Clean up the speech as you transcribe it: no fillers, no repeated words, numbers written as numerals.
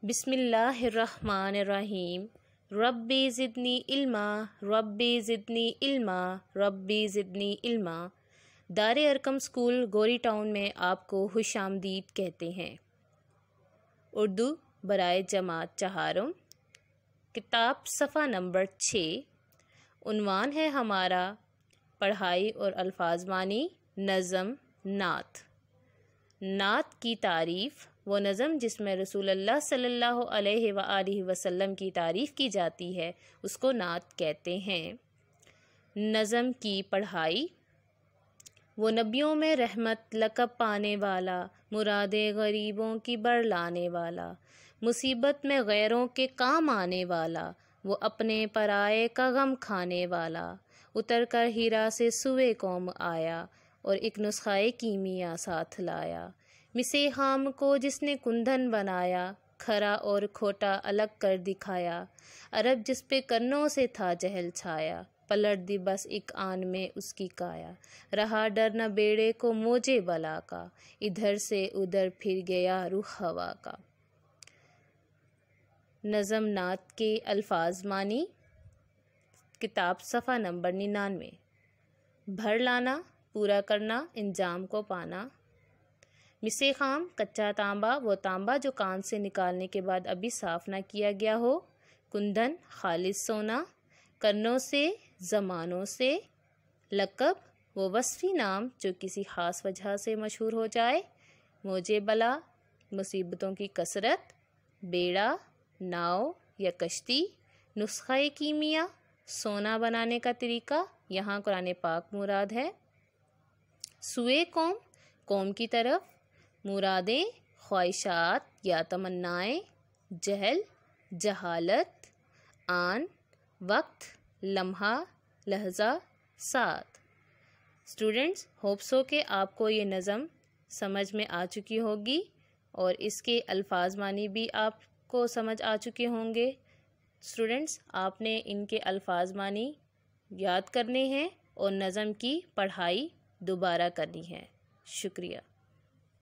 बिस्मिल्लाहिर्रहमानिर्रहीम। रब्बी ज़िदनी इल्मा, रब्बी ज़िदनी इल्मा, रब्बी ज़िदनी इल्मा। दारे Arkham school गोरी टाउन में आपको खुशामदीद कहते हैं। उर्दू बराए जमात चहारम, किताब सफ़ा नंबर 6। उन्वान है हमारा पढ़ाई और अल्फाज मानी नज़म नात। नात की तारीफ़ वो नज़म जिसमें रसूलुल्लाह सल्लल्लाहु अलैहि वसल्लम की तारीफ़ की जाती है उसको नात कहते हैं। नज़म की पढ़ाई। वो नबियों में रहमत लक़ब पाने वाला, मुरादे गरीबों की बर लाने वाला, मुसीबत में गैरों के काम आने वाला, वो अपने पराए का गम खाने वाला, उतर कर हीरा से सुए कौम आया और एक नुस्ख़ाए कीमिया साथ लाया। मिसे खाम को जिसने कुंदन बनाया, खरा और खोटा अलग कर दिखाया, अरब जिस पे कन्नों से था जहल छाया, पलट दी बस एक आन में उसकी काया। रहा डर न बेड़े को मोजे बला का, इधर से उधर फिर गया रुख हवा का। नज़म नात के अल्फाज मानी। किताब सफ़ा नंबर 99। भर लाना, पूरा करना, इंजाम को पाना। मिसे खाम, कच्चा तांबा, वो तांबा जो कान से निकालने के बाद अभी साफ ना किया गया हो। कुंदन, खालिस सोना। कन्नों से, ज़मानों से। लक़ब, वो वस्फ़ी नाम जो किसी ख़ास वजह से मशहूर हो जाए। मोजे बला, मुसीबतों की कसरत। बेड़ा, नाव या कश्ती। नुस्ख़ा कीमिया, सोना बनाने का तरीका, यहाँ कुरान पाक मुराद है। सुए कौम, कौम की तरफ। मुरादें, ख्वाहिशात या तमन्नाएँ। जहल, जहालत। आन, वक्त, लम्हा, लहज़ा, साथ। स्टूडेंट्स, होप्स हो कि आपको ये नज़म समझ में आ चुकी होगी और इसके अल्फाज मानी भी आपको समझ आ चुके होंगे। स्टूडेंट्स, आपने इनके अल्फाज मानी याद करने हैं और नज़म की पढ़ाई दोबारा करनी है। शुक्रिया।